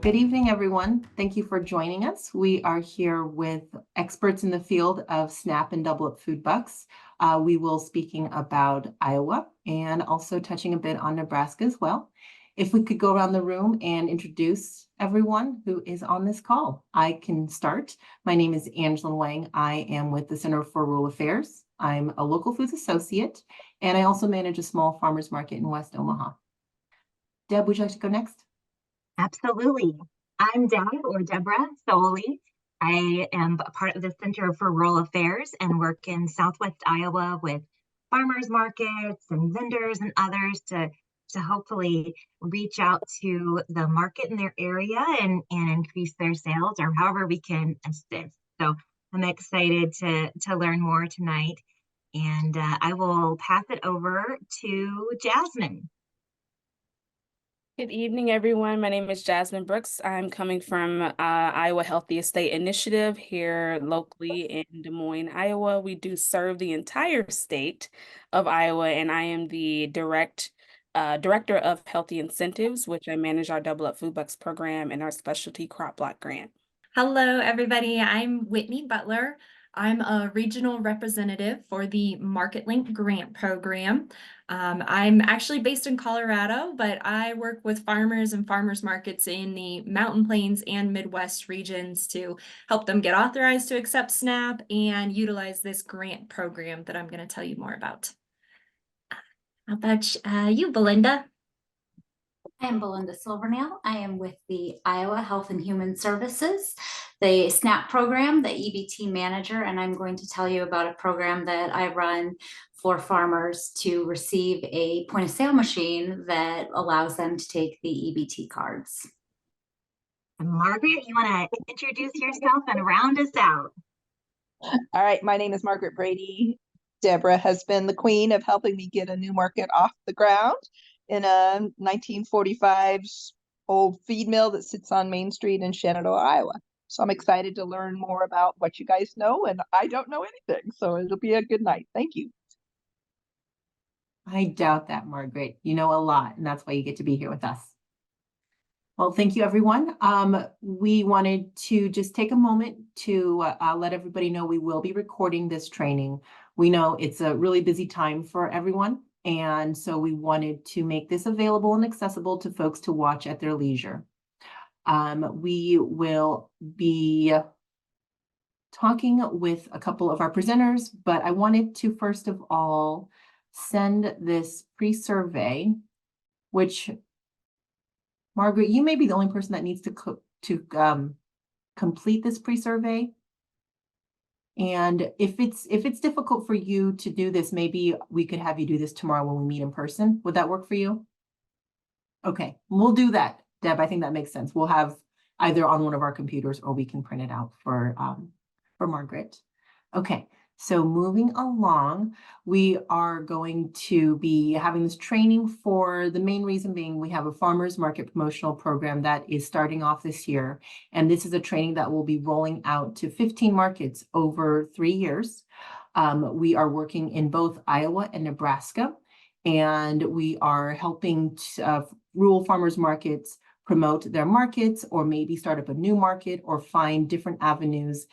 Good evening, everyone. Thank you for joining us. We are here with experts in the field of SNAP and Double Up Food Bucks. We will speaking about Iowa and also touching a bit on Nebraska as well. If we could go around the room and introduce everyone who is on this call. I can start. My name is Angela Wang. I am with the Center for Rural Affairs. I'm a local foods associate, and I also manage a small farmers market in West Omaha. Deb, would you like to go next? Absolutely. I'm Deb, or Deborah Soley. I am a part of the Center for Rural Affairs and work in Southwest Iowa with farmers markets and vendors and others to hopefully reach out to the market in their area and increase their sales, or however we can assist. So I'm excited to learn more tonight, and I will pass it over to Jasmine. Good evening, everyone. My name is Jasmine Brooks. I'm coming from Iowa Healthy Estate Initiative here locally in Des Moines, Iowa. We do serve the entire state of Iowa, and I am the director of Healthy Incentives, which I manage our Double Up Food Bucks program and our specialty crop block grant. Hello, everybody. I'm Whitney Butler. I'm a regional representative for the MarketLink grant program. I'm actually based in Colorado, but I work with farmers and farmers markets in the Mountain Plains and Midwest regions to help them get authorized to accept SNAP and utilize this grant program that I'm going to tell you more about. How about you, Belinda? I am Belinda Silvernail. I am with the Iowa Health and Human Services, the SNAP program, the EBT manager, and I'm going to tell you about a program that I run for farmers to receive a point of sale machine that allows them to take the EBT cards. Margaret, you want to introduce yourself and round us out? All right, my name is Margaret Brady. Deborah has been the queen of helping me get a new market off the ground in a 1945 old feed mill that sits on Main Street in Shenandoah, Iowa. So I'm excited to learn more about what you guys know, and I don't know anything, so it'll be a good night. Thank you. I doubt that, Margaret. You know a lot, and that's why you get to be here with us. Well, thank you, everyone. We wanted to just take a moment to let everybody know we will be recording this training. We know it's a really busy time for everyone, and so we wanted to make this available and accessible to folks to watch at their leisure. We will be talking with a couple of our presenters, but I wanted to first of all send this pre-survey, which, Margaret, you may be the only person that needs to complete this pre-survey. And if it's difficult for you to do this, maybe we could have you do this tomorrow when we meet in person. Would that work for you? Okay, we'll do that, Deb. I think that makes sense. We'll have either on one of our computers or we can print it out for Margaret. Okay, so moving along, we are going to be having this training for the main reason being we have a farmers market promotional program that is starting off this year. And this is a training that will be rolling out to 15 markets over 3 years. We are working in both Iowa and Nebraska, and we are helping rural farmers markets promote their markets, or maybe start up a new market, or find different avenues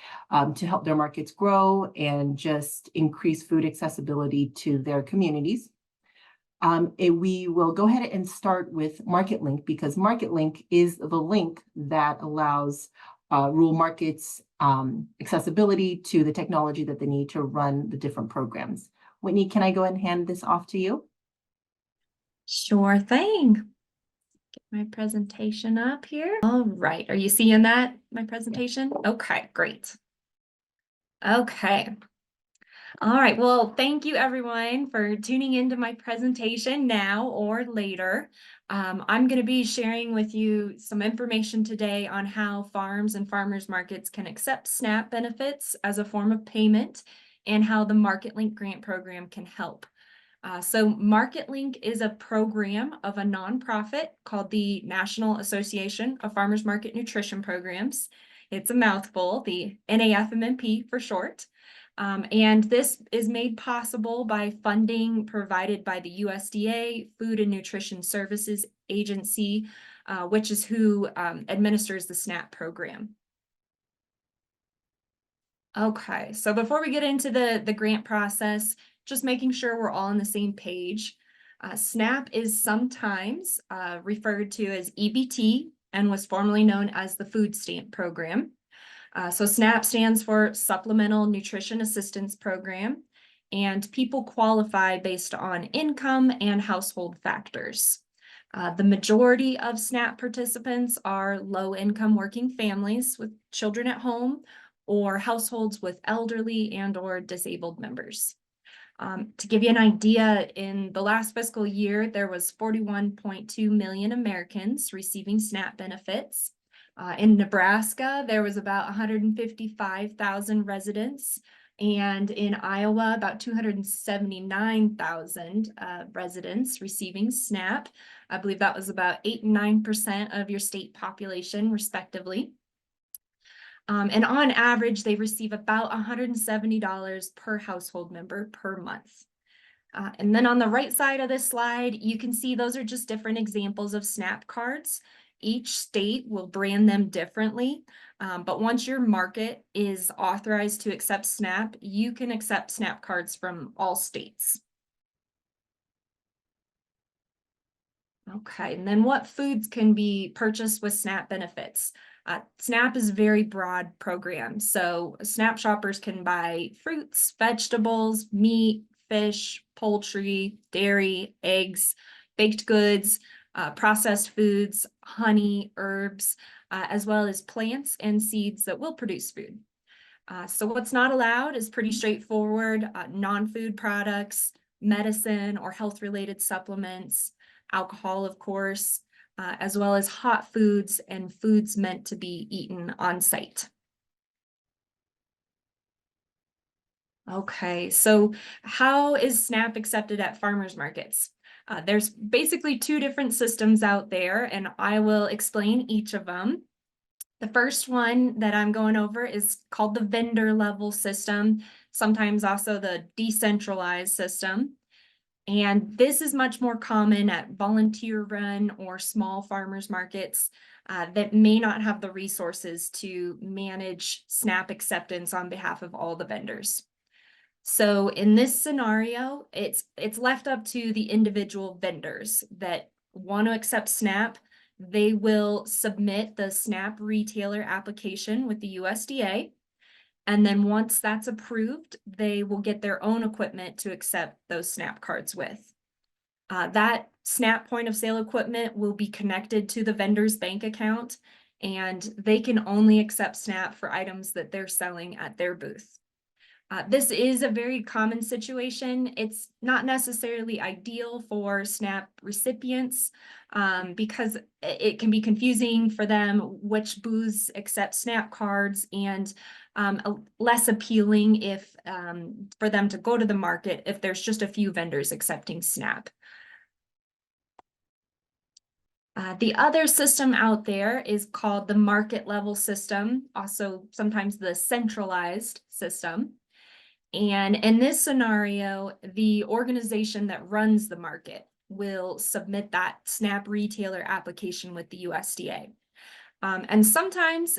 to help their markets grow and just increase food accessibility to their communities. We will go ahead and start with MarketLink, because MarketLink is the link that allows rural markets accessibility to the technology that they need to run the different programs. Whitney, can I go ahead and hand this off to you? Sure thing. Get my presentation up here. All right. Are you seeing that, my presentation? Okay, great. Okay. All right. Well, thank you, everyone, for tuning into my presentation now or later. I'm going to be sharing with you some information today on how farms and farmers markets can accept SNAP benefits as a form of payment, and how the MarketLink grant program can help. So MarketLink is a program of a nonprofit called the National Association of Farmers Market Nutrition Programs. It's a mouthful, the NAFMNP for short. And this is made possible by funding provided by the USDA, Food and Nutrition Services Agency, which is who administers the SNAP program. Okay, so before we get into the grant process, just making sure we're all on the same page. SNAP is sometimes referred to as EBT and was formerly known as the food stamp program. So SNAP stands for Supplemental Nutrition Assistance Program, and people qualify based on income and household factors. The majority of SNAP participants are low-income working families with children at home or households with elderly and or disabled members. To give you an idea, in the last fiscal year, there was 41.2 million Americans receiving SNAP benefits. In Nebraska, there was about 155,000 residents, and in Iowa, about 279,000 residents receiving SNAP. I believe that was about 8 and 9% of your state population, respectively. And on average, they receive about $170 per household member per month. And then on the right side of this slide, you can see those are just different examples of SNAP cards. Each state will brand them differently, but once your market is authorized to accept SNAP, you can accept SNAP cards from all states. Okay, and then what foods can be purchased with SNAP benefits? SNAP is a very broad program, so SNAP shoppers can buy fruits, vegetables, meat, fish, poultry, dairy, eggs, baked goods, processed foods, honey, herbs, as well as plants and seeds that will produce food. So what's not allowed is pretty straightforward: non-food products, medicine or health-related supplements, alcohol, of course, as well as hot foods and foods meant to be eaten on site. Okay, so how is SNAP accepted at farmers markets? There's basically 2 different systems out there, and I will explain each of them. The first one that I'm going over is called the vendor level system, sometimes also the decentralized system. And this is much more common at volunteer run or small farmers markets that may not have the resources to manage SNAP acceptance on behalf of all the vendors. So in this scenario, it's left up to the individual vendors that want to accept SNAP. They will submit the SNAP retailer application with the USDA. And then once that's approved, they will get their own equipment to accept those SNAP cards with. That SNAP point of sale equipment will be connected to the vendor's bank account, and they can only accept SNAP for items that they're selling at their booth. This is a very common situation. It's not necessarily ideal for SNAP recipients because it can be confusing for them which booths accept SNAP cards, and less appealing if for them to go to the market if there's just a few vendors accepting SNAP. The other system out there is called the market level system, also sometimes the centralized system. And in this scenario, the organization that runs the market will submit that SNAP retailer application with the USDA. And sometimes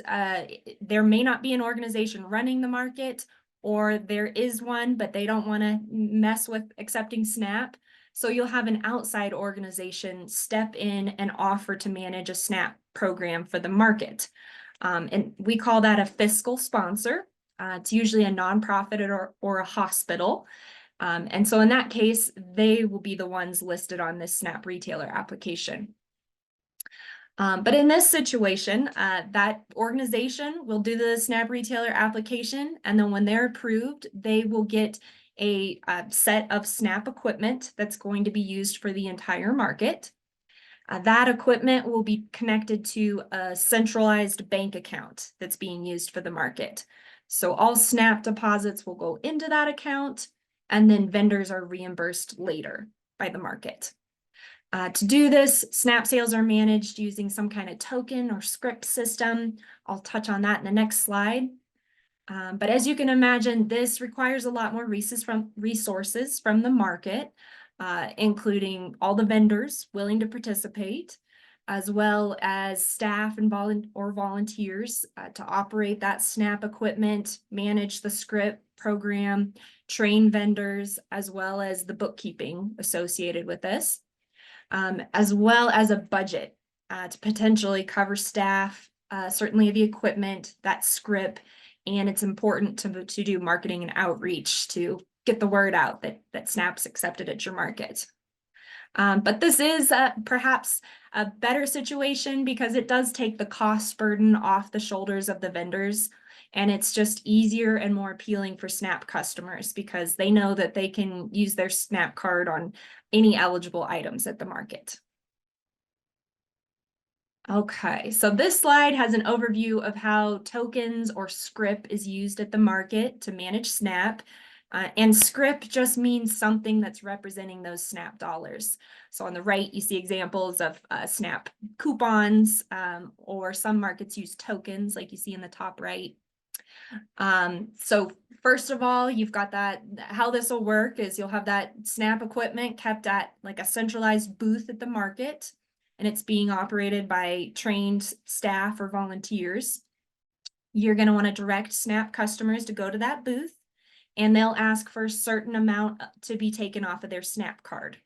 there may not be an organization running the market, or there is one, but they don't want to mess with accepting SNAP. So you'll have an outside organization step in and offer to manage a SNAP program for the market. And we call that a fiscal sponsor. It's usually a nonprofit or a hospital. And so in that case, they will be the ones listed on this SNAP retailer application. But in this situation, that organization will do the SNAP retailer application, and then when they're approved, they will get a set of SNAP equipment that's going to be used for the entire market. That equipment will be connected to a centralized bank account that's being used for the market. So all SNAP deposits will go into that account, and then vendors are reimbursed later by the market. To do this, SNAP sales are managed using some kind of token or script system. I'll touch on that in the next slide. But as you can imagine, this requires a lot more resources from the market, including all the vendors willing to participate, as well as staff and volunteers to operate that SNAP equipment, manage the script program, train vendors, as well as the bookkeeping associated with this, as well as a budget to potentially cover staff, certainly the equipment, that script, and it's important to do marketing and outreach to get the word out that SNAP's accepted at your market. But this is perhaps a better situation because it does take the cost burden off the shoulders of the vendors, and it's just easier and more appealing for SNAP customers because they know that they can use their SNAP card on any eligible items at the market. Okay, so this slide has an overview of how tokens or script is used at the market to manage SNAP. And script just means something that's representing those SNAP dollars. So on the right, you see examples of SNAP coupons, or some markets use tokens like you see in the top right. So first of all, you've got that, how this will work is you'll have that SNAP equipment kept at like a centralized booth at the market, and it's being operated by trained staff or volunteers. You're going to want to direct SNAP customers to go to that booth, and they'll ask for a certain amount to be taken off of their SNAP card.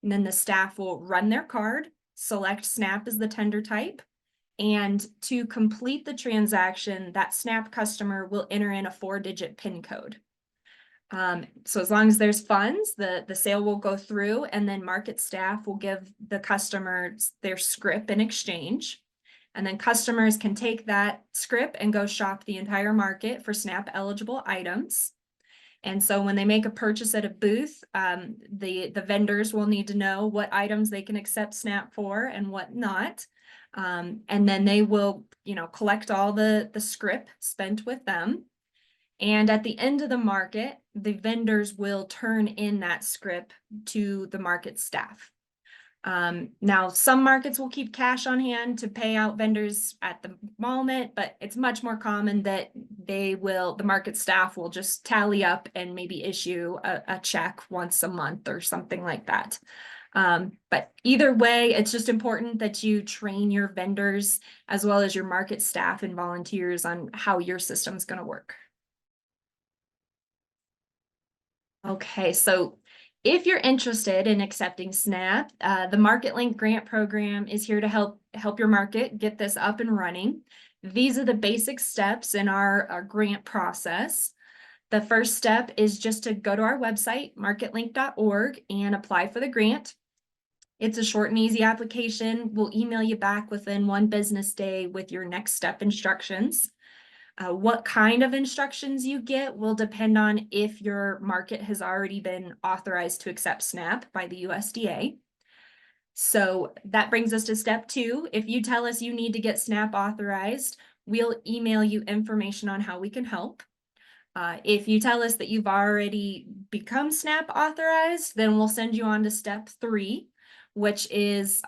And then the staff will run their card, select SNAP as the tender type, and to complete the transaction, that SNAP customer will enter in a 4-digit PIN code. So as long as there's funds, the sale will go through, and then market staff will give the customers their script in exchange. And then customers can take that script and go shop the entire market for SNAP eligible items. And so when they make a purchase at a booth, the vendors will need to know what items they can accept SNAP for and what not. And then they will, collect all the script spent with them. And at the end of the market, the vendors will turn in that script to the market staff. Now, some markets will keep cash on hand to pay out vendors at the moment, but it's much more common that the market staff will just tally up and maybe issue a check once a month or something like that. But either way, it's just important that you train your vendors as well as your market staff and volunteers on how your system's going to work. Okay, so if you're interested in accepting SNAP, the MarketLink grant program is here to help your market get this up and running. These are the basic steps in our grant process. The first step is just to go to our website, marketlink.org, and apply for the grant. It's a short and easy application. We'll email you back within 1 business day with your next step instructions. What kind of instructions you get will depend on if your market has already been authorized to accept SNAP by the USDA. So that brings us to step 2. If you tell us you need to get SNAP authorized, we'll email you information on how we can help. If you tell us that you've already become SNAP authorized, then we'll send you on to step 3, which is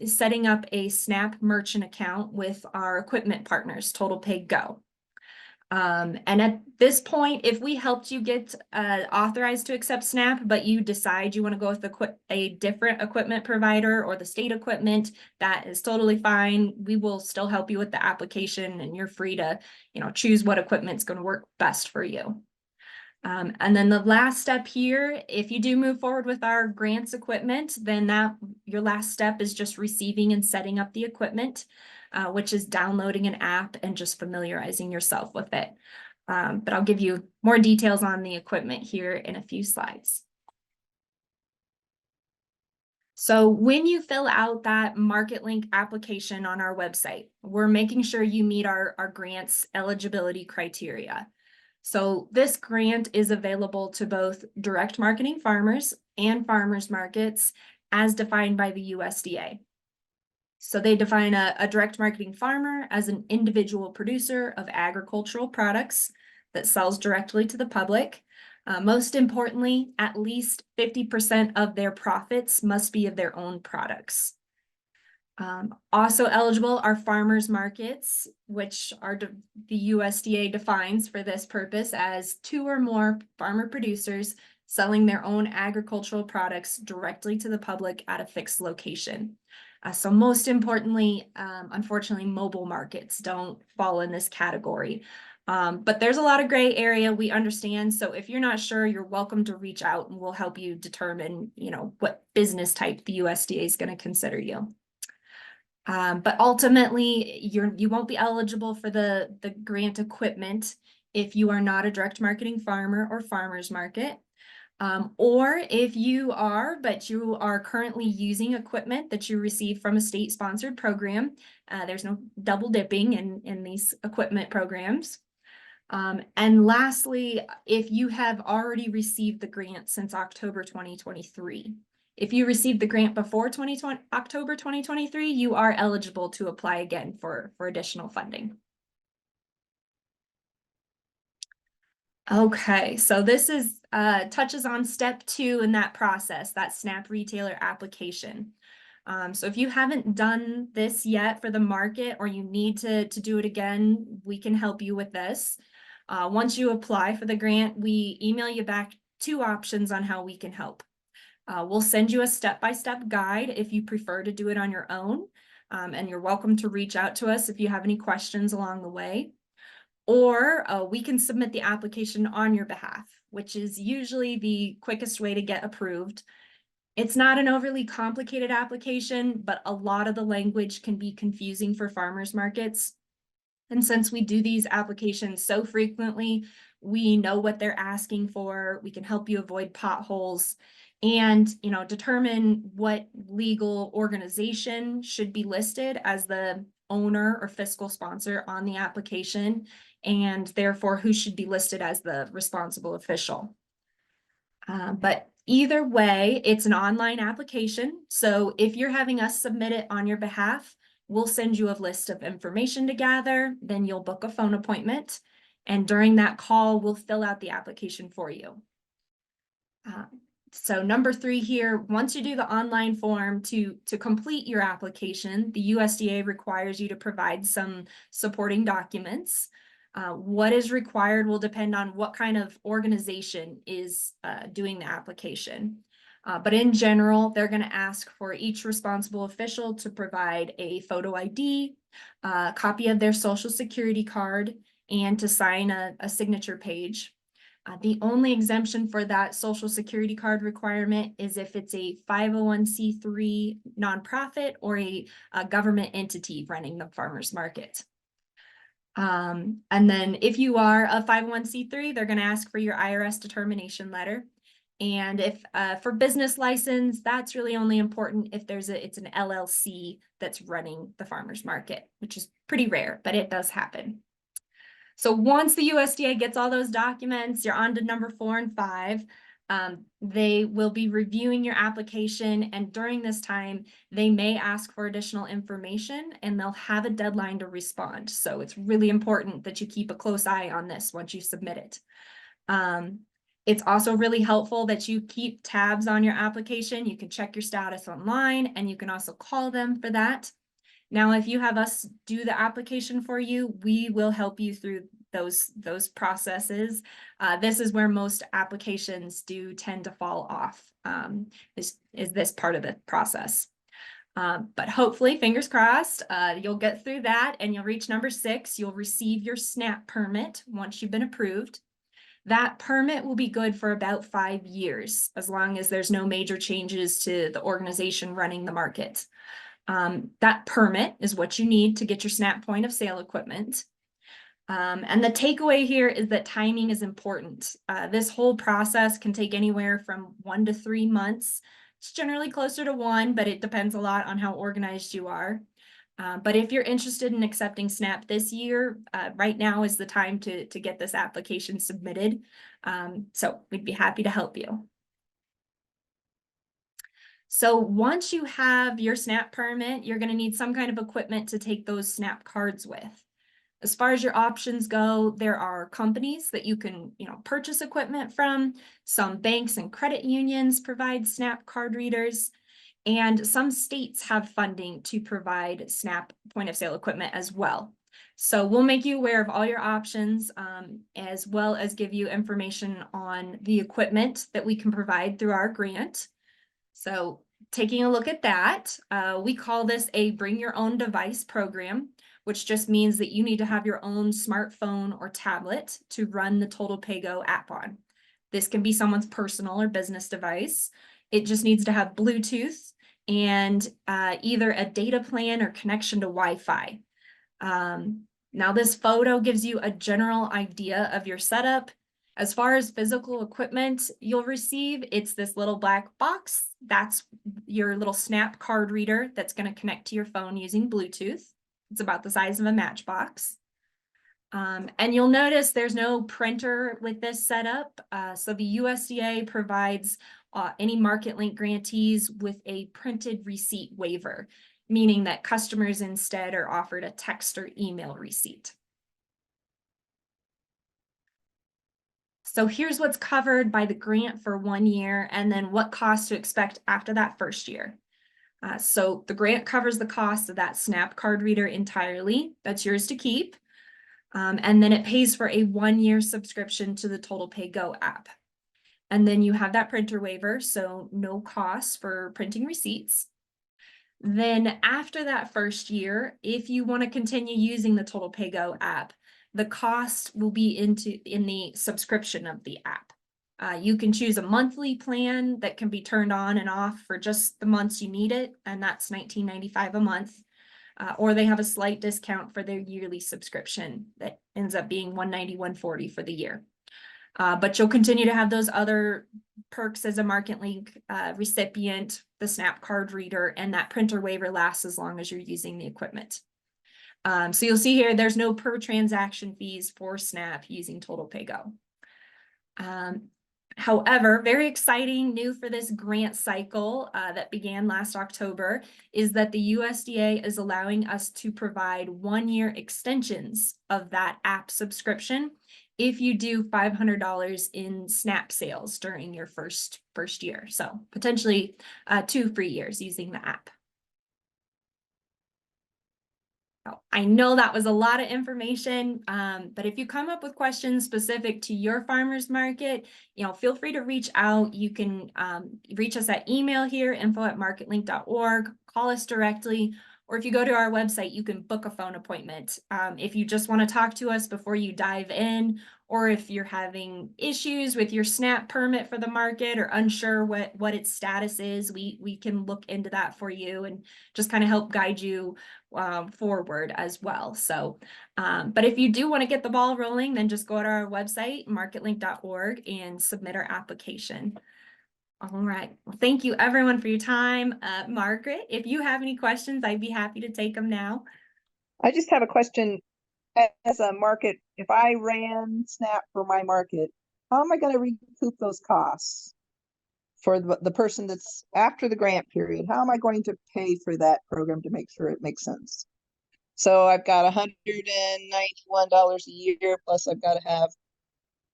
setting up a SNAP merchant account with our equipment partners, Total Pay Go. And at this point, if we helped you get authorized to accept SNAP, but you decide you want to go with a different equipment provider or the state equipment, that is totally fine. We will still help you with the application, and you're free to, choose what equipment's going to work best for you. And then the last step here, if you do move forward with our grants equipment, then your last step is just receiving and setting up the equipment, which is downloading an app and just familiarizing yourself with it. But I'll give you more details on the equipment here in a few slides. So when you fill out that MarketLink application on our website, we're making sure you meet our grants eligibility criteria. So this grant is available to both direct marketing farmers and farmers markets as defined by the USDA. So they define a direct marketing farmer as an individual producer of agricultural products that sells directly to the public. Most importantly, at least 50% of their profits must be of their own products. Also eligible are farmers markets, which are the USDA defines for this purpose as 2 or more farmer producers selling their own agricultural products directly to the public at a fixed location. So most importantly, unfortunately, mobile markets don't fall in this category. But there's a lot of gray area, we understand. So if you're not sure, you're welcome to reach out and we'll help you determine, what business type the USDA is going to consider you. But ultimately, you won't be eligible for the grant equipment if you are not a direct marketing farmer or farmers market. Or if you are, but you are currently using equipment that you received from a state-sponsored program, there's no double dipping in these equipment programs. And lastly, if you have already received the grant since October 2023. If you received the grant before October 2023, you are eligible to apply again for additional funding. Okay, so this is touches on step 2 in that process, that SNAP retailer application. So if you haven't done this yet for the market or you need to do it again, we can help you with this. Once you apply for the grant, we email you back 2 options on how we can help. We'll send you a step-by-step guide if you prefer to do it on your own, and you're welcome to reach out to us if you have any questions along the way. Or we can submit the application on your behalf, which is usually the quickest way to get approved. It's not an overly complicated application, but a lot of the language can be confusing for farmers markets. And since we do these applications so frequently, we know what they're asking for. We can help you avoid potholes and, determine what legal organization should be listed as the owner or fiscal sponsor on the application, and therefore who should be listed as the responsible official. But either way, it's an online application. So if you're having us submit it on your behalf, we'll send you a list of information to gather, then you'll book a phone appointment. And during that call, we'll fill out the application for you. So number 3 here, once you do the online form to complete your application, the USDA requires you to provide some supporting documents. What is required will depend on what kind of organization is doing the application. But in general, they're going to ask for each responsible official to provide a photo ID, a copy of their social security card, and to sign a signature page. The only exemption for that social security card requirement is if it's a 501c3 nonprofit or a government entity running the farmers market. And then if you are a 501c3, they're going to ask for your IRS determination letter. And if for business license, that's really only important if it's an LLC that's running the farmers market, which is pretty rare, but it does happen. So once the USDA gets all those documents, you're on to number 4 and 5. They will be reviewing your application, and during this time, they may ask for additional information and they'll have a deadline to respond. So it's really important that you keep a close eye on this once you submit it. It's also really helpful that you keep tabs on your application. You can check your status online and you can also call them for that. Now, if you have us do the application for you, we will help you through those processes. This is where most applications do tend to fall off, is this part of the process. But hopefully, fingers crossed, you'll get through that and you'll reach number 6. You'll receive your SNAP permit once you've been approved. That permit will be good for about 5 years, as long as there's no major changes to the organization running the market. That permit is what you need to get your SNAP point of sale equipment. And the takeaway here is that timing is important. This whole process can take anywhere from 1 to 3 months. It's generally closer to 1, but it depends a lot on how organized you are. But if you're interested in accepting SNAP this year, right now is the time to get this application submitted. So we'd be happy to help you. So once you have your SNAP permit, you're going to need some kind of equipment to take those SNAP cards with. As far as your options go, there are companies that you can, purchase equipment from. Some banks and credit unions provide SNAP card readers, and some states have funding to provide SNAP point of sale equipment as well. So we'll make you aware of all your options, as well as give you information on the equipment that we can provide through our grant. So taking a look at that, we call this a bring your own device program, which just means that you need to have your own smartphone or tablet to run the Total Pay Go app on. This can be someone's personal or business device. It just needs to have Bluetooth and either a data plan or connection to Wi-Fi. Now this photo gives you a general idea of your setup. As far as physical equipment you'll receive, it's this little black box. That's your little Snap card reader that's going to connect to your phone using Bluetooth. It's about the size of a matchbox. And you'll notice there's no printer with this setup. So the USDA provides any MarketLink grantees with a printed receipt waiver, meaning that customers instead are offered a text or email receipt. So here's what's covered by the grant for 1 year, and then what costs to expect after that first year. So the grant covers the cost of that Snap card reader entirely. That's yours to keep. And then it pays for a 1 year subscription to the Total Pay Go app. And then you have that printer waiver, so no cost for printing receipts. Then after that first year, if you want to continue using the Total Pay Go app, the cost will be in the subscription of the app. You can choose a monthly plan that can be turned on and off for just the months you need it, and that's $19.95 a month. Or they have a slight discount for their yearly subscription that ends up being $190-$140 for the year. But you'll continue to have those other perks as a MarketLink recipient, the Snap card reader, and that printer waiver lasts as long as you're using the equipment. So you'll see here, there's no per transaction fees for Snap using Total Pay Go. However, very exciting new for this grant cycle that began last October is that the USDA is allowing us to provide 1 year extensions of that app subscription if you do $500 in Snap sales during your first year. So potentially 2 free years using the app. I know that was a lot of information, but if you come up with questions specific to your farmers market, feel free to reach out. You can reach us at email here, info@marketlink.org, call us directly, or if you go to our website, you can book a phone appointment. If you just want to talk to us before you dive in, or if you're having issues with your SNAP permit for the market or unsure what its status is, we can look into that for you and just kind of help guide you forward as well. So, but if you do want to get the ball rolling, then just go to our website, marketlink.org, and submit our application. All right. Well, thank you everyone for your time. Margaret, if you have any questions, I'd be happy to take them now. I just have a question. As a market, if I ran SNAP for my market, how am I going to recoup those costs for the person that's after the grant period? How am I going to pay for that program to make sure it makes sense? So I've got $191 a year, plus I've got to have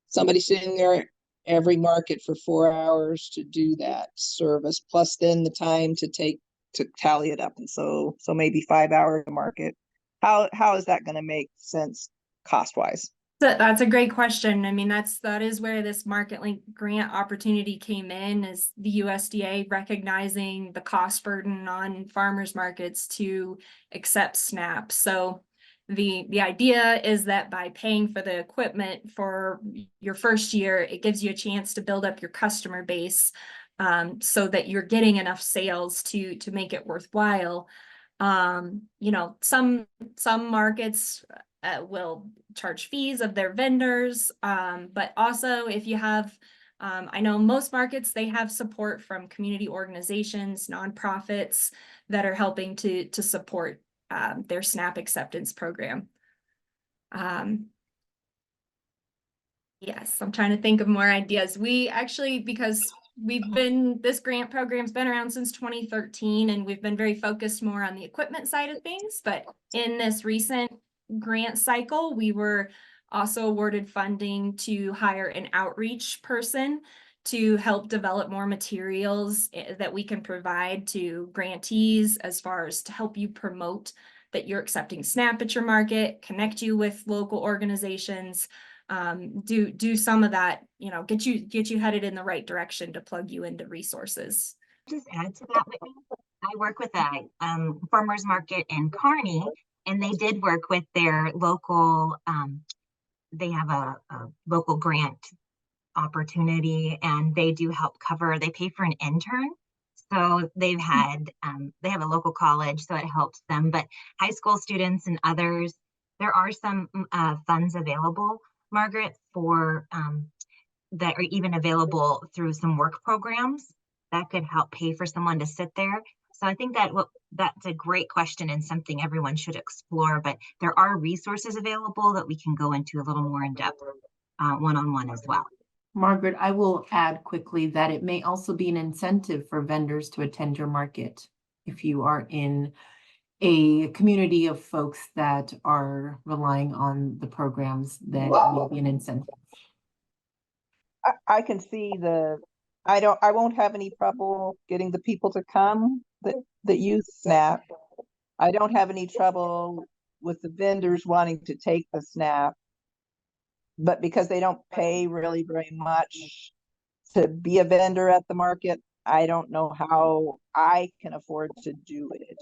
somebody sitting there every market for 4 hours to do that service, plus then the time to tally it up. And so maybe 5 hours a market. How is that going to make sense cost wise? That's a great question. I mean, that is where this MarketLink grant opportunity came in, is the USDA recognizing the cost burden on farmers markets to accept SNAP. So the idea is that by paying for the equipment for your first year, it gives you a chance to build up your customer base so that you're getting enough sales to make it worthwhile. Some markets will charge fees of their vendors, but also if you have, I know most markets, they have support from community organizations, nonprofits that are helping to support their SNAP acceptance program. Yes, I'm trying to think of more ideas. We actually, because this grant program's been around since 2013, and we've been very focused more on the equipment side of things, but in this recent grant cycle, we were also awarded funding to hire an outreach person to help develop more materials that we can provide to grantees as far as to help you promote that you're accepting SNAP at your market, connect you with local organizations, do some of that, get you headed in the right direction to plug you into resources. Just add to that, Whitney. I work with a farmers market in Kearney, and they did work with their local, they have a local grant opportunity, and they do help cover, they pay for an intern. So they've had, they have a local college, so it helps them, but high school students and others, there are some funds available, Margaret, for that are even available through some work programs that could help pay for someone to sit there. So I think that that's a great question and something everyone should explore, but there are resources available that we can go into a little more in depth one-on-one as well. Margaret, I will add quickly that it may also be an incentive for vendors to attend your market. If you are in a community of folks that are relying on the programs, then it may be an incentive. I can see I won't have any trouble getting the people to come that use SNAP. I don't have any trouble with the vendors wanting to take the SNAP, but because they don't pay really very much to be a vendor at the market, I don't know how I can afford to do it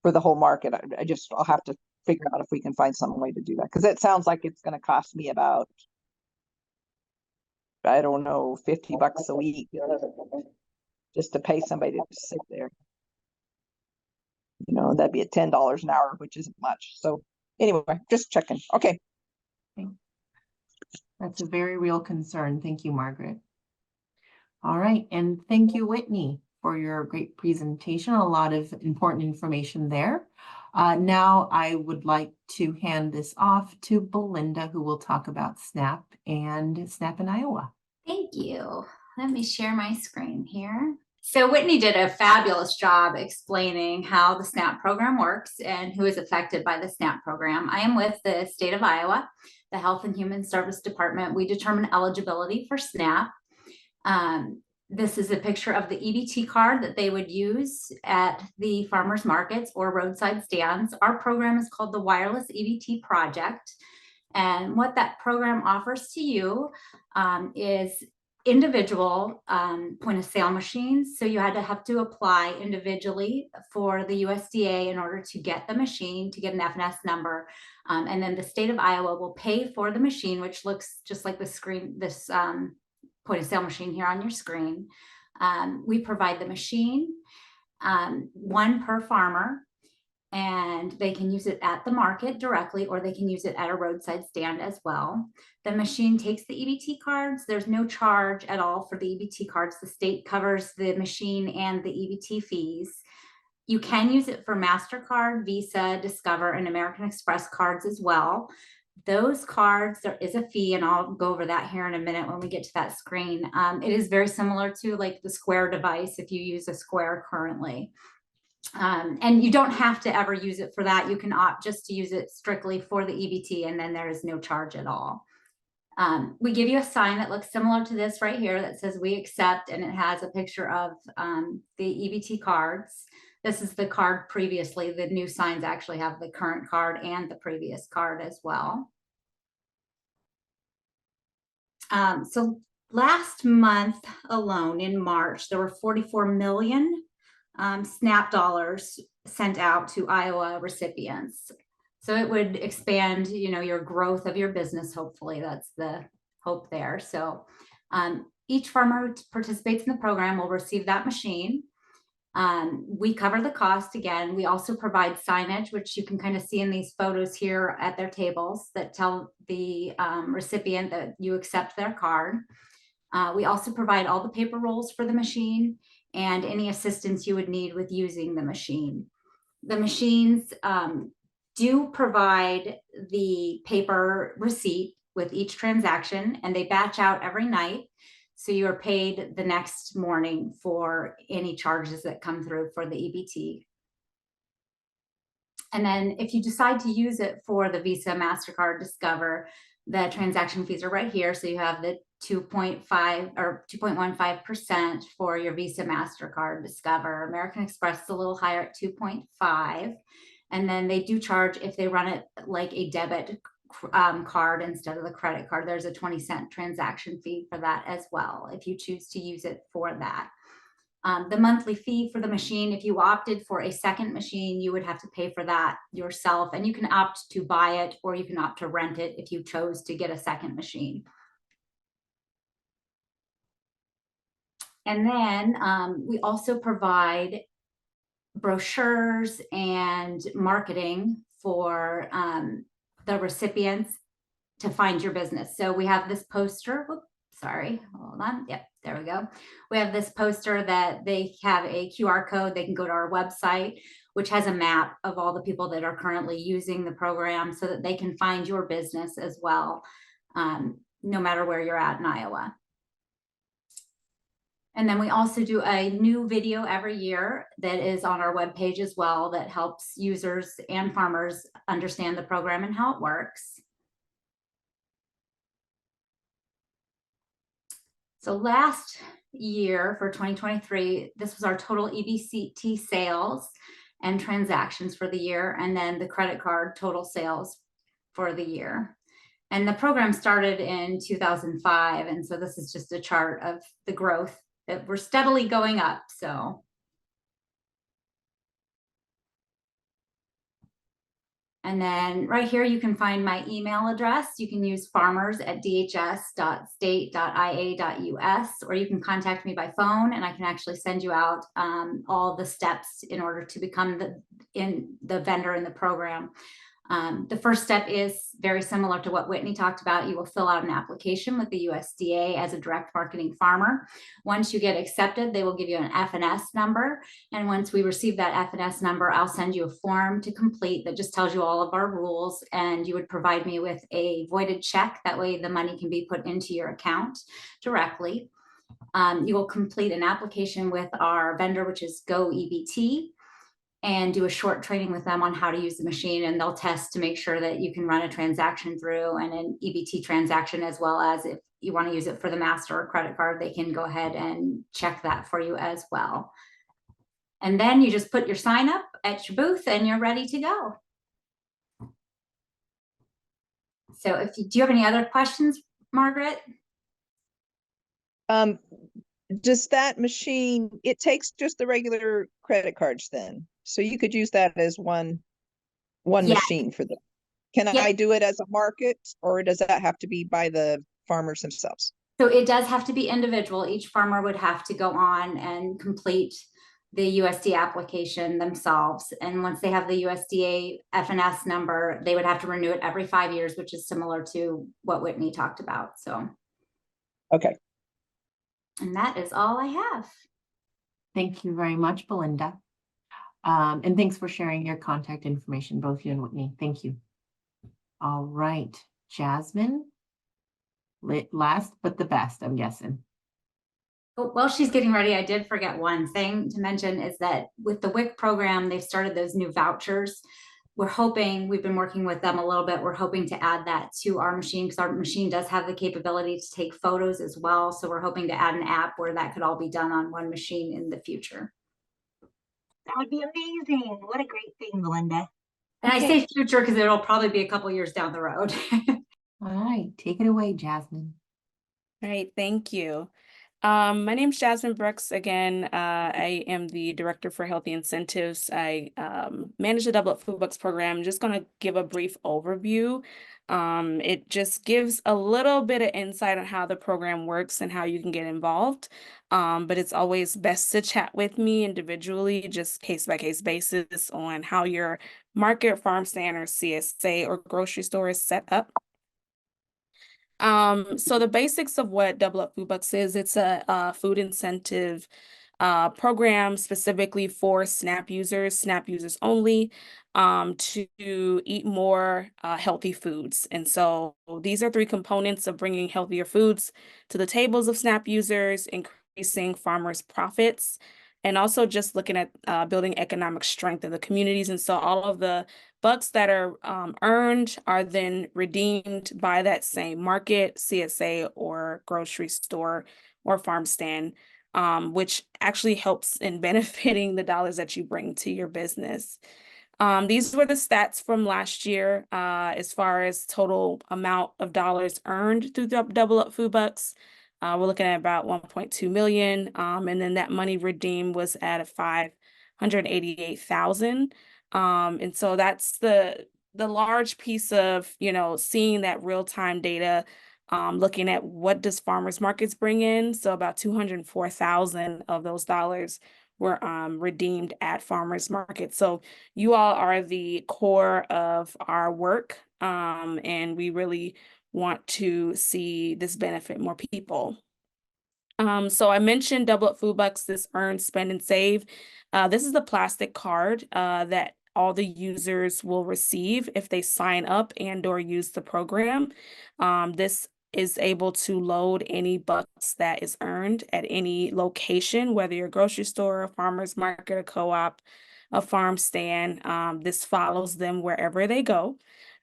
for the whole market. I'll have to figure out if we can find some way to do that, because it sounds like it's going to cost me about, I don't know, $50 a week just to pay somebody to sit there. You know, that'd be at $10 an hour, which isn't much. So anyway, just checking. Okay. That's a very real concern. Thank you, Margaret. All right, and thank you, Whitney, for your great presentation. A lot of important information there. Now I would like to hand this off to Belinda, who will talk about SNAP and SNAP in Iowa. Thank you. Let me share my screen here. So Whitney did a fabulous job explaining how the SNAP program works and who is affected by the SNAP program. I am with the state of Iowa, the Health and Human Service Department. We determine eligibility for SNAP. This is a picture of the EBT card that they would use at the farmers markets or roadside stands. Our program is called the Wireless EBT Project. And what that program offers to you is individual point of sale machines. So you have to apply individually for the USDA in order to get the machine, to get an FNS number. And then the state of Iowa will pay for the machine, which looks just like the screen, this point of sale machine here on your screen. We provide the machine, one per farmer, and they can use it at the market directly, or they can use it at a roadside stand as well. The machine takes the EBT cards. There's no charge at all for the EBT cards. The state covers the machine and the EBT fees. You can use it for MasterCard, Visa, Discover, and American Express cards as well. Those cards, there is a fee, and I'll go over that here in a minute when we get to that screen. It is very similar to like the Square device if you use a Square currently. And you don't have to ever use it for that. You can opt just to use it strictly for the EBT, and then there is no charge at all. We give you a sign that looks similar to this right here that says we accept, and it has a picture of the EBT cards. This is the card previously. The new signs actually have the current card and the previous card as well. So last month alone in March, there were 44 million SNAP dollars sent out to Iowa recipients. So it would expand, you know, your growth of your business. Hopefully that's the hope there. So each farmer who participates in the program will receive that machine. We cover the cost again. We also provide signage, which you can kind of see in these photos here at their tables that tell the recipient that you accept their card. We also provide all the paper rolls for the machine and any assistance you would need with using the machine. The machines do provide the paper receipt with each transaction, and they batch out every night. So you are paid the next morning for any charges that come through for the EBT. And then if you decide to use it for the Visa, MasterCard, Discover, the transaction fees are right here. So you have the 2.5 or 2.15% for your Visa, MasterCard, Discover. American Express is a little higher at 2.5. And then they do charge if they run it like a debit card instead of the credit card. There's a 20-cent transaction fee for that as well, if you choose to use it for that. The monthly fee for the machine, if you opted for a second machine, you would have to pay for that yourself, and you can opt to buy it or you can opt to rent it if you chose to get a second machine. And then we also provide brochures and marketing for the recipients to find your business. So we have this poster. Whoops, sorry, hold on. Yep, there we go. We have this poster that they have a QR code. They can go to our website, which has a map of all the people that are currently using the program so that they can find your business as well, no matter where you're at in Iowa. And then we also do a new video every year that is on our webpage as well that helps users and farmers understand the program and how it works. So last year for 2023, this was our total EBT sales and transactions for the year, and then the credit card total sales for the year. And the program started in 2005, and so this is just a chart of the growth that we're steadily going up. So, and then right here you can find my email address. You can use farmers@dhs.state.ia.us, or you can contact me by phone, and I can actually send you out all the steps in order to become the vendor in the program. The first step is very similar to what Whitney talked about. You will fill out an application with the USDA as a direct marketing farmer. Once you get accepted, they will give you an FNS number. And once we receive that FNS number, I'll send you a form to complete that just tells you all of our rules. And you would provide me with a voided check. That way the money can be put into your account directly. You will complete an application with our vendor, which is Go EBT, and do a short training with them on how to use the machine, and they'll test to make sure that you can run a transaction through and an EBT transaction, as well as if you want to use it for the master or credit card, they can go ahead and check that for you as well. And then you just put your sign up at your booth and you're ready to go. So if you, do you have any other questions, Margaret? Does that machine, it takes just the regular credit cards then? So you could use that as one Yeah. machine for them. Can Yeah. I do it as a market, or does that have to be by the farmers themselves? So it does have to be individual. Each farmer would have to go on and complete the USDA application themselves. And once they have the USDA FNS number, they would have to renew it every 5 years, which is similar to what Whitney talked about. So. Okay. And that is all I have. Thank you very much, Belinda. And thanks for sharing your contact information, both you and Whitney. Thank you. All right, Jasmine. Last but the best, I'm guessing. Oh, while she's getting ready, I did forget one thing to mention is that with the WIC program, they've started those new vouchers. We're hoping, we've been working with them a little bit, we're hoping to add that to our machine because our machine does have the capability to take photos as well. So we're hoping to add an app where that could all be done on one machine in the future. That would be amazing. What a great thing, Melinda. And I say future because it'll probably be a couple years down the road. All right, take it away, Jasmine. All right, thank you. My name is Jasmine Brooks. Again, I am the Director for Healthy Incentives. I manage the Double Up Food Bucks program. I'm just going to give a brief overview. It just gives a little bit of insight on how the program works and how you can get involved. But it's always best to chat with me individually, just case-by-case basis on how your market, farm stand, or CSA or grocery store is set up. So the basics of what Double Up Food Bucks is, it's a food incentive program specifically for SNAP users only, to eat more healthy foods. And so these are 3 components of bringing healthier foods to the tables of SNAP users, increasing farmers' profits, and also just looking at building economic strength in the communities. And so all of the bucks that are earned are then redeemed by that same market, CSA, or grocery store or farm stand, which actually helps in benefiting the dollars that you bring to your business. These were the stats from last year as far as total amount of dollars earned through Double Up Food Bucks. We're looking at about 1.2 million. And then that money redeemed was at 588,000. And so that's the large piece of, seeing that real-time data, looking at what does farmers markets bring in. So about 204,000 of those dollars were redeemed at farmers market. So you all are the core of our work, and we really want to see this benefit more people. So I mentioned Double Up Food Bucks, this earn, spend, and save. This is the plastic card that all the users will receive if they sign up and or use the program. This is able to load any bucks that is earned at any location, whether you're a grocery store, a farmer's market, a co-op, a farm stand. This follows them wherever they go.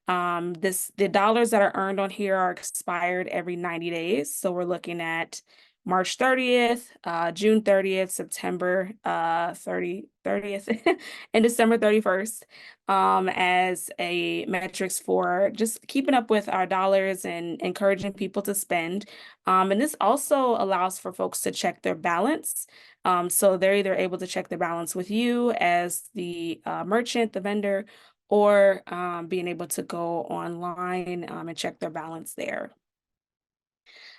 The dollars that are earned on here are expired every 90 days. So we're looking at March 30th, June 30th, September 30th, and December 31st as a metrics for just keeping up with our dollars and encouraging people to spend. And this also allows for folks to check their balance. So they're either able to check their balance with you as the merchant, the vendor, or being able to go online and check their balance there.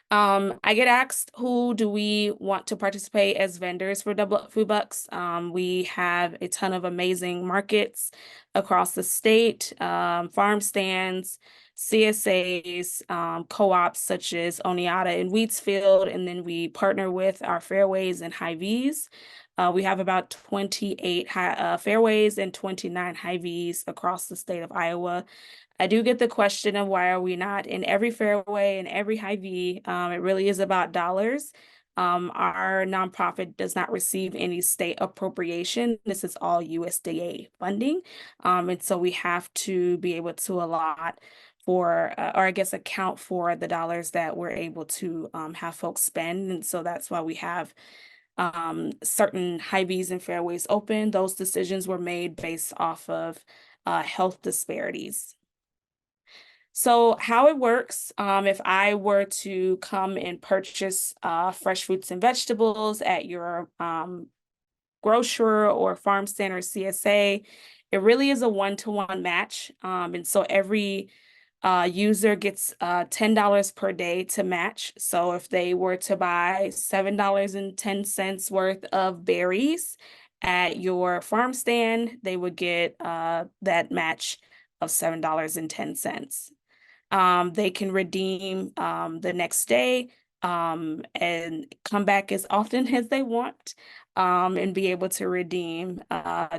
I get asked, who do we want to participate as vendors for Double Up Food Bucks? We have a ton of amazing markets across the state, farm stands, CSAs, co-ops such as Oneata and Wheatsfield, and then we partner with our fairways and Hy-Vees. We have about 28 fairways and 29 Hy-Vees across the state of Iowa. I do get the question of why are we not in every fairway and every Hy-Vee? It really is about dollars. Our nonprofit does not receive any state appropriation. This is all USDA funding. And so we have to be able to allot for, or I guess account for the dollars that we're able to have folks spend. And so that's why we have certain Hy-Vees and fairways open. Those decisions were made based off of health disparities. So how it works, if I were to come and purchase fresh fruits and vegetables at your grocer or farm stand or CSA, it really is a one-to-one match. And so every user gets $10 per day to match. So if they were to buy $7.10 worth of berries at your farm stand, they would get that match of $7.10. They can redeem the next day and come back as often as they want and be able to redeem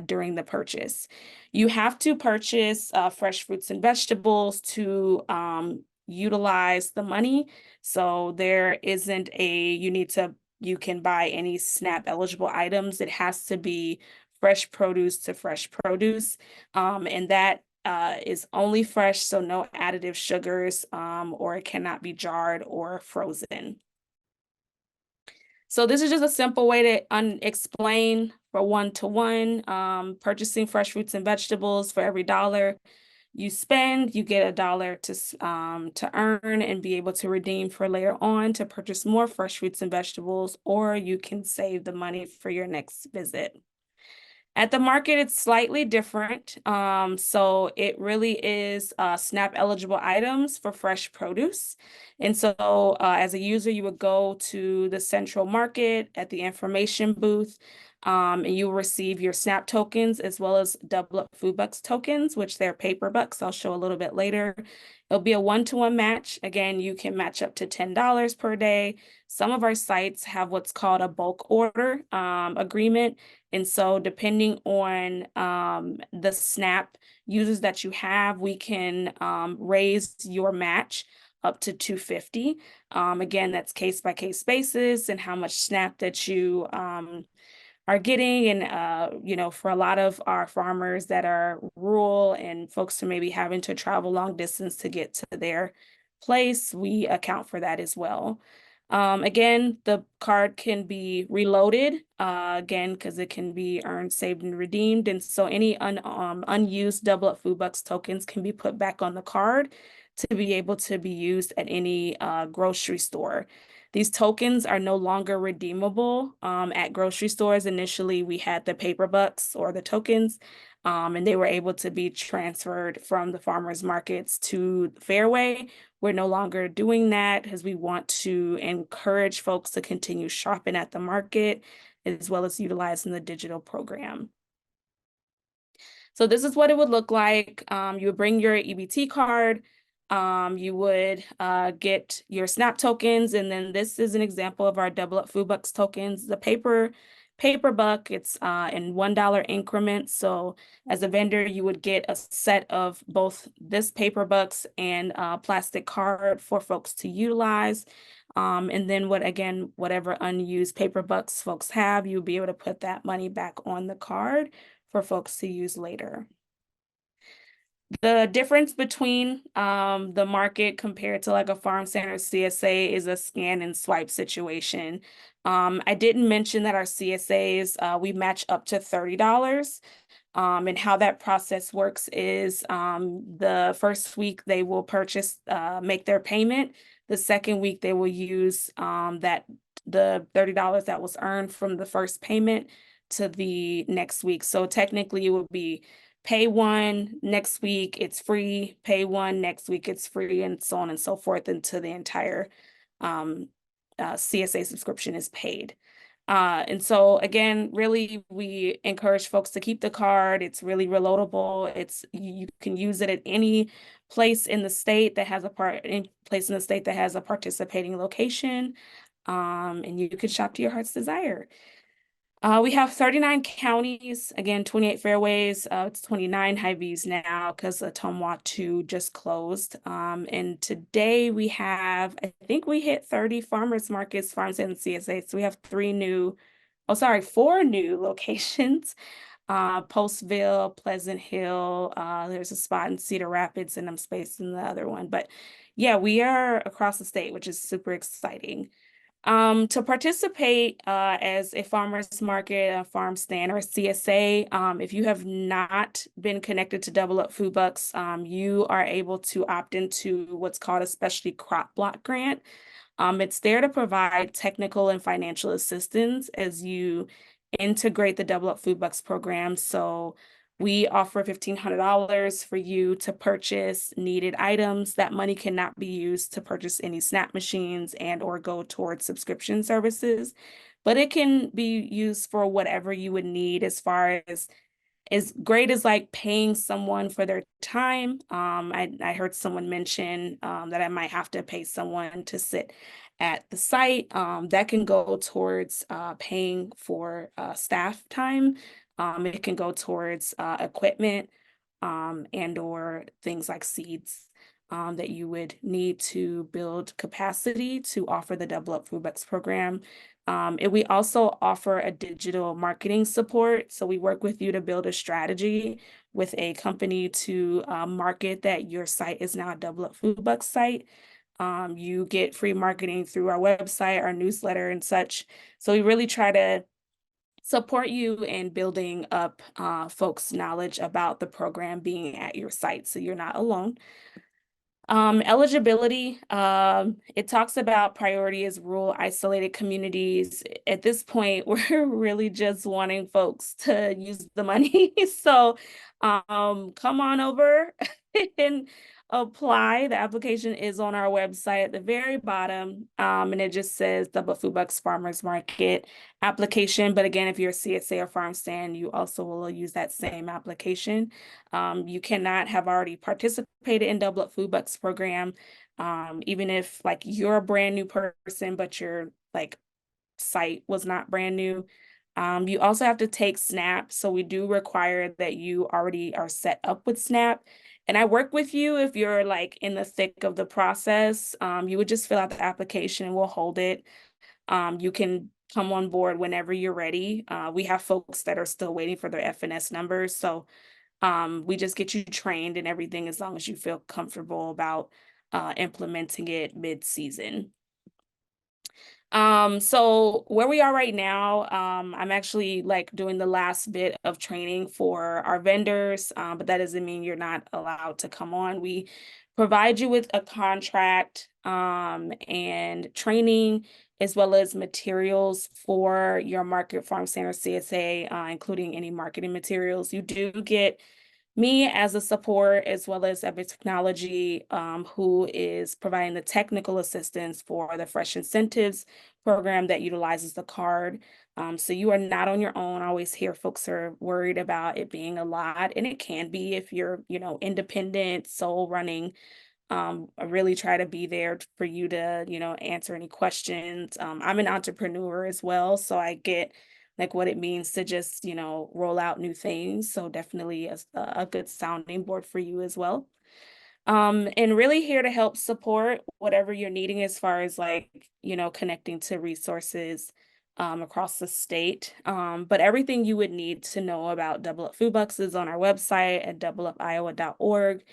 during the purchase. You have to purchase fresh fruits and vegetables to utilize the money. So there isn't you can buy any SNAP eligible items. It has to be fresh produce to fresh produce. And that is only fresh, so no additive sugars, or it cannot be jarred or frozen. So this is just a simple way to explain for one-to-one, purchasing fresh fruits and vegetables. For every dollar you spend, you get $1 to earn and be able to redeem for later on to purchase more fresh fruits and vegetables, or you can save the money for your next visit. At the market, it's slightly different. So it really is SNAP eligible items for fresh produce. And so as a user, you would go to the central market at the information booth, and you will receive your SNAP tokens as well as Double Up Food Bucks tokens, which they're paper bucks. I'll show a little bit later. It'll be a one-to-one match. Again, you can match up to $10 per day. Some of our sites have what's called a bulk order agreement. And so depending on the SNAP users that you have, we can raise your match up to $250. Again, that's case by case basis and how much SNAP that you are getting. And, for a lot of our farmers that are rural and folks who may be having to travel long distance to get to their place, we account for that as well. Again, the card can be reloaded, again, because it can be earned, saved, and redeemed. And so any unused Double Up Food Bucks tokens can be put back on the card to be able to be used at any grocery store. These tokens are no longer redeemable at grocery stores. Initially, we had the paper bucks or the tokens, and they were able to be transferred from the farmers markets to Fairway. We're no longer doing that because we want to encourage folks to continue shopping at the market as well as utilizing the digital program. So this is what it would look like. You would bring your EBT card. You would get your SNAP tokens, and then this is an example of our Double Up Food Bucks tokens. The paper buck, it's in $1 increments. So as a vendor, you would get a set of both this paper bucks and plastic card for folks to utilize. And then whatever unused paper bucks folks have, you'll be able to put that money back on the card for folks to use later. The difference between the market compared to like a farm center CSA is a scan and swipe situation. I didn't mention that our CSAs, we match up to $30. And how that process works is the first week they will purchase, make their payment. The second week they will use the $30 that was earned from the first payment to the next week. So technically it would be pay one next week, it's free, pay one next week, it's free, and so on and so forth until the entire CSA subscription is paid. And so again, really, we encourage folks to keep the card. It's really reloadable. You can use it at any place in the state that has a participating location. And you can shop to your heart's desire. We have 39 counties, again, 28 fairways. It's 29 Hy-Vees now because Ottumwa 2 just closed. And today we have, I think we hit 30 farmers markets, farms and CSA. So we have 4 new locations. Postville, Pleasant Hill, there's a spot in Cedar Rapids, and I'm spacing the other one. But yeah, we are across the state, which is super exciting. To participate as a farmer's market, a farm stand, or a CSA, if you have not been connected to Double Up Food Bucks, you are able to opt into what's called a specialty crop block grant. It's there to provide technical and financial assistance as you integrate the Double Up Food Bucks program. So we offer $1,500 for you to purchase needed items. That money cannot be used to purchase any SNAP machines and or go towards subscription services, but it can be used for whatever you would need as far as great as like paying someone for their time. I heard someone mention that I might have to pay someone to sit at the site. That can go towards paying for staff time. It can go towards equipment and or things like seeds that you would need to build capacity to offer the Double Up Food Bucks program. And we also offer a digital marketing support. So we work with you to build a strategy with a company to market that your site is now a Double Up Food Bucks site. You get free marketing through our website, our newsletter, and such. So we really try to support you in building up folks' knowledge about the program being at your site, so you're not alone. Eligibility, it talks about priority as rural isolated communities. At this point, we're really just wanting folks to use the money. So come on over and apply. The application is on our website at the very bottom, and it just says Double Food Bucks Farmers Market application. But again, if you're a CSA or farm stand, you also will use that same application. You cannot have already participated in Double Up Food Bucks program, even if like you're a brand new person, but your like site was not brand new. You also have to take SNAP. So we do require that you already are set up with SNAP. And I work with you if you're like in the thick of the process. You would just fill out the application and we'll hold it. You can come on board whenever you're ready. We have folks that are still waiting for their FNS numbers. So we just get you trained and everything as long as you feel comfortable about implementing it mid-season. So where we are right now, I'm actually like doing the last bit of training for our vendors, but that doesn't mean you're not allowed to come on. We provide you with a contract, and training, as well as materials for your market, farm stand, or CSA, including any marketing materials. You do get me as a support, as well as Epic Technology, who is providing the technical assistance for the Fresh Incentives program that utilizes the card. So you are not on your own. I always hear folks are worried about it being a lot, and it can be if you're, independent, sole running. I really try to be there for you to, answer any questions. I'm an entrepreneur as well, so I get like what it means to just, roll out new things. So definitely a good sounding board for you as well. And really here to help support whatever you're needing as far as like, connecting to resources across the state. But everything you would need to know about Double Up Food Bucks is on our website at doubleupiowa.org.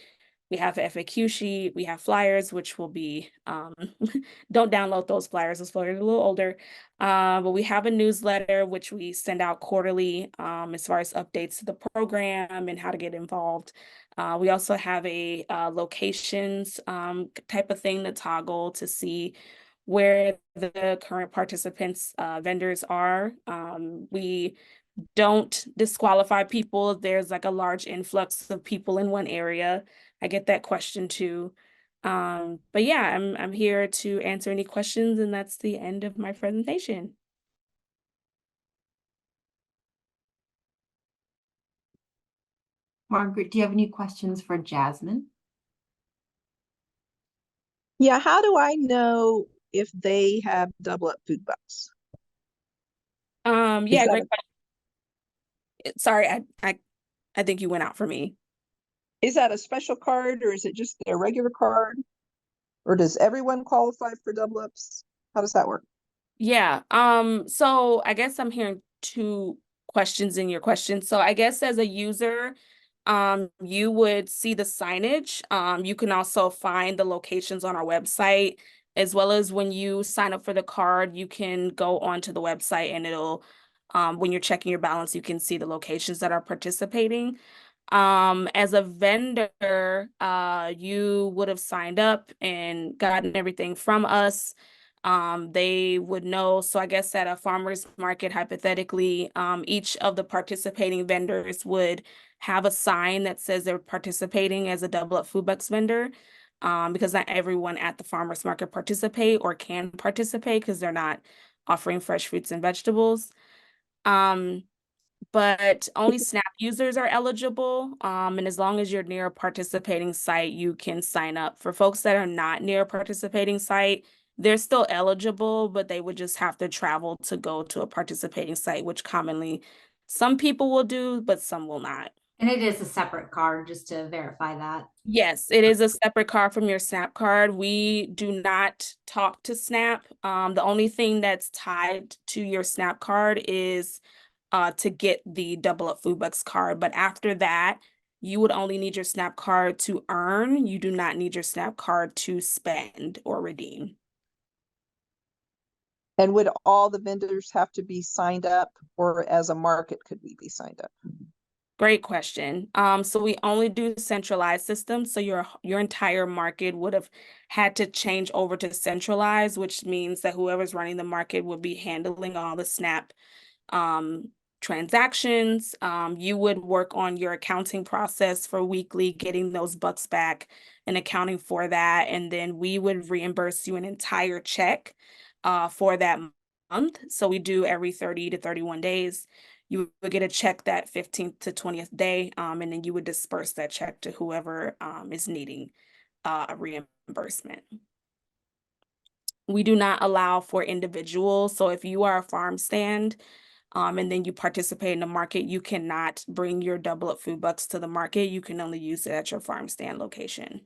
We have an FAQ sheet, we have flyers, which will be, don't download those flyers, those flyers are a little older. But we have a newsletter, which we send out quarterly, as far as updates to the program and how to get involved. We also have a locations type of thing to toggle to see where the current participants, vendors are. We don't disqualify people if there's like a large influx of people in one area. I get that question too. But yeah, I'm here to answer any questions, and that's the end of my presentation. Margaret, do you have any questions for Jasmine? Yeah, how do I know if they have Double Up Food Bucks? Yeah, that great question. Sorry, I think you went out for me. Is that a special card, or is it just their regular card? Or does everyone qualify for Double Ups? How does that work? Yeah, so I guess I'm hearing two questions in your question. So I guess as a user, you would see the signage. You can also find the locations on our website, as well as when you sign up for the card, you can go onto the website and it'll, when you're checking your balance, you can see the locations that are participating. As a vendor, you would have signed up and gotten everything from us. They would know. So I guess at a farmer's market, hypothetically, each of the participating vendors would have a sign that says they're participating as a Double Up Food Bucks vendor, because not everyone at the farmer's market participate or can participate because they're not offering fresh fruits and vegetables. But only SNAP users are eligible. And as long as you're near a participating site, you can sign up. For folks that are not near a participating site, they're still eligible, but they would just have to travel to go to a participating site, which commonly some people will do, but some will not. And it is a separate card, just to verify that. Yes, it is a separate card from your SNAP card. We do not talk to SNAP. The only thing that's tied to your SNAP card is to get the Double Up Food Bucks card. But after that, you would only need your SNAP card to earn. You do not need your SNAP card to spend or redeem. And would all the vendors have to be signed up, or as a market could we be signed up? Great question. So we only do centralized systems. So your entire market would have had to change over to centralized, which means that whoever's running the market would be handling all the SNAP transactions. You would work on your accounting process for weekly, getting those bucks back and accounting for that. And then we would reimburse you an entire check for that month. So we do every 30 to 31 days. You would get a check that 15th to 20th day, and then you would disperse that check to whoever is needing a reimbursement. We do not allow for individuals. So if you are a farm stand, and then you participate in the market, you cannot bring your Double Up Food Bucks to the market. You can only use it at your farm stand location.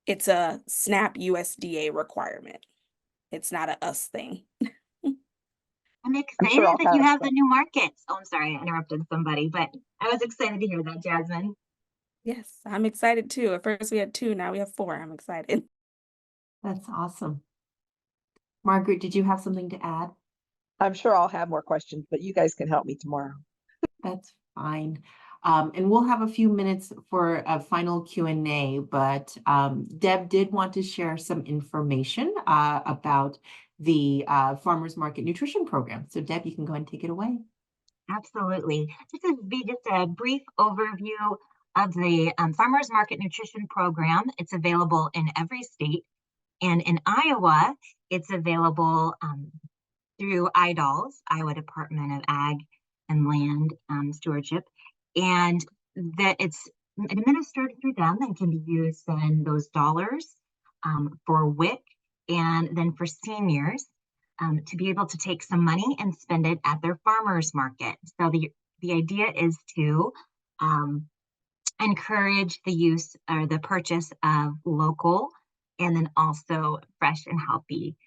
It's a SNAP USDA requirement. It's not a us thing. I'm excited sure I'll that you have have the new markets. Oh, I'm sorry, I interrupted somebody, but I was excited to hear that, Jasmine. Yes, I'm excited too. At first we had 2, now we have 4. I'm excited. That's awesome. Margaret, did you have something to add? I'm sure I'll have more questions, but you guys can help me tomorrow. That's fine. And we'll have a few minutes for a final Q&A, but Deb did want to share some information about the Farmers Market Nutrition Program. So Deb, you can go and take it away. Absolutely. This is just a brief overview of the Farmers Market Nutrition Program. It's available in every state. And in Iowa, it's available through IDALS, Iowa Department of Ag and Land Stewardship. And that it's administered through them and can be used then those dollars for WIC and then for seniors to be able to take some money and spend it at their farmers market. So the idea is to encourage the use or the purchase of local and then also fresh and healthy.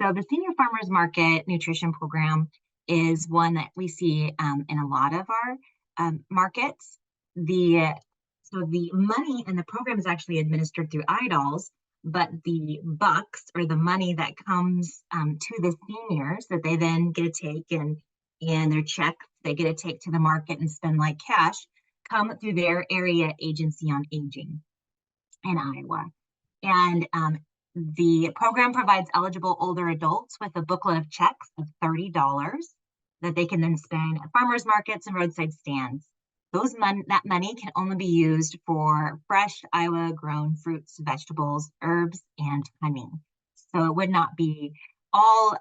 So the Senior Farmers Market Nutrition Program is one that we see in a lot of our markets. So the money in the program is actually administered through IDALS, but the bucks or the money that comes to the seniors that they then get to take and their checks they get to take to the market and spend like cash come through their area agency on aging in Iowa. And the program provides eligible older adults with a booklet of checks of $30 that they can then spend at farmers markets and roadside stands. That money can only be used for fresh Iowa grown fruits, vegetables, herbs, and honey. So it would not be all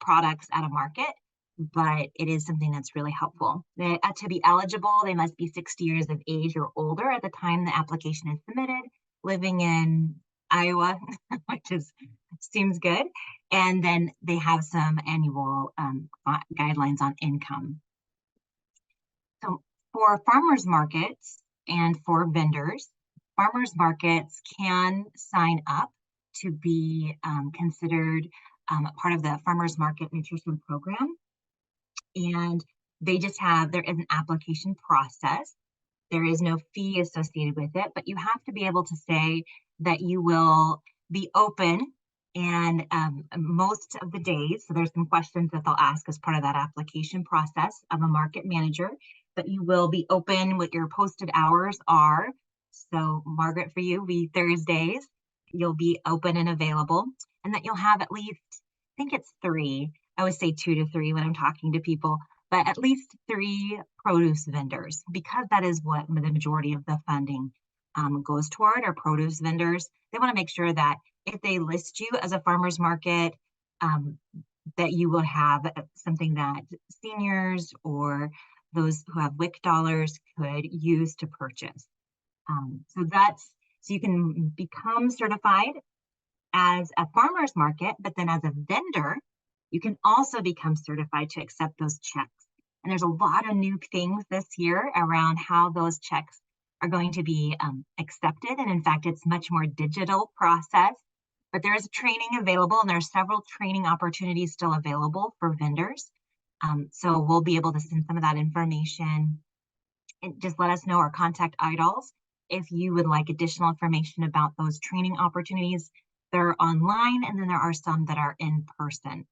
products at a market, but it is something that's really helpful. To be eligible, they must be 60 years of age or older at the time the application is submitted, living in Iowa, which seems good. And then they have some annual guidelines on income. So for farmers markets and for vendors, farmers markets can sign up to be considered part of the Farmers Market Nutrition Program. And there is an application process. There is no fee associated with it, but you have to be able to say that you will be open and most of the days. So there's some questions that they'll ask as part of that application process of a market manager, but you will be open, what your posted hours are. So Margaret, for you, Thursdays, you'll be open and available, and that you'll have at least, I think it's 3, I always say 2 to 3 when I'm talking to people, but at least 3 produce vendors, because that is what the majority of the funding goes toward, are produce vendors. They want to make sure that if they list you as a farmer's market, that you will have something that seniors or those who have WIC dollars could use to purchase. So you can become certified as a farmer's market, but then as a vendor, you can also become certified to accept those checks. And there's a lot of new things this year around how those checks are going to be accepted. And in fact, it's much more digital process, but there is training available, and there are several training opportunities still available for vendors. So we'll be able to send some of that information, and just let us know or contact IDALS if you would like additional information about those training opportunities. They're online, and then there are some that are in person.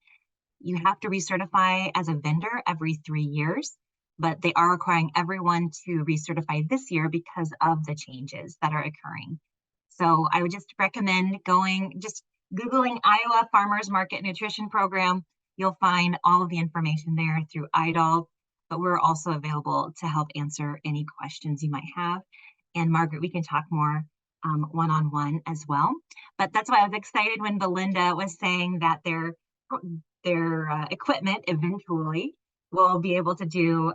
You have to recertify as a vendor every 3 years, but they are requiring everyone to recertify this year because of the changes that are occurring. So I would just recommend just Googling Iowa Farmers Market Nutrition Program. You'll find all of the information there through IDAL, but we're also available to help answer any questions you might have. And Margaret, we can talk more one-on-one as well. But that's why I was excited when Belinda was saying that their equipment eventually will be able to do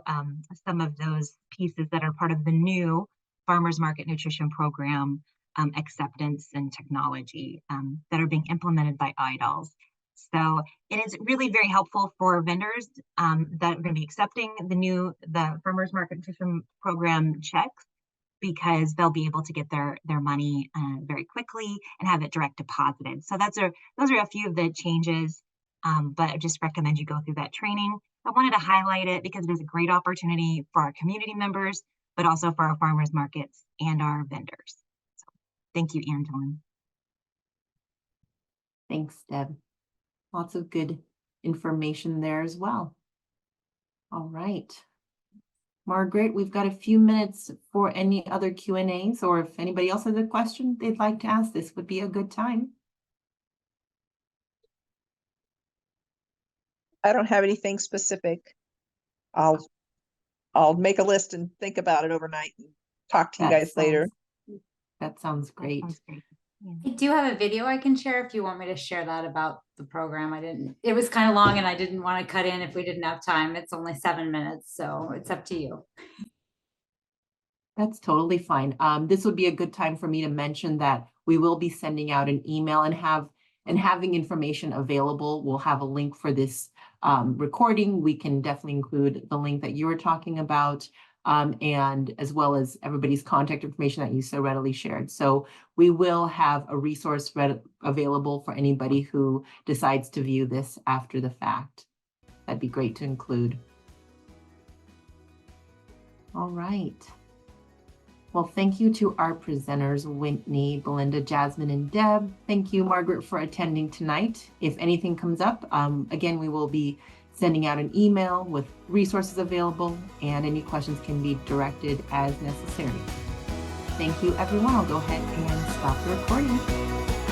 some of those pieces that are part of the new Farmers Market Nutrition Program acceptance and technology that are being implemented by IDALS. So it is really very helpful for vendors that are going to be accepting the Farmers Market Nutrition Program checks, because they'll be able to get their money very quickly and have it direct deposited. So those are a few of the changes, but I just recommend you go through that training. I wanted to highlight it because it is a great opportunity for our community members, but also for our farmers markets and our vendors. So thank you, Angeline. Thanks, Deb. Lots of good information there as well. All right. Margaret, we've got a few minutes for any other Q&As, or if anybody else has a question they'd like to ask, this would be a good time. I don't have anything specific. I'll make a list and think about it overnight and talk to you That guys later. That sounds great. Sounds great. Yeah. I do have a video I can share if you want me to share that about the program. It was kind of long and I didn't want to cut in if we didn't have time. It's only 7 minutes, so it's up to you. That's totally fine. This would be a good time for me to mention that we will be sending out an email and having information available. We'll have a link for this recording. We can definitely include the link that you were talking about, and as well as everybody's contact information that you so readily shared. So we will have a resource available for anybody who decides to view this after the fact. That'd be great to include. All right. Well, thank you to our presenters, Whitney, Belinda, Jasmine, and Deb. Thank you, Margaret, for attending tonight. If anything comes up, again, we will be sending out an email with resources available, and any questions can be directed as necessary. Thank you, everyone. I'll go ahead and stop the recording.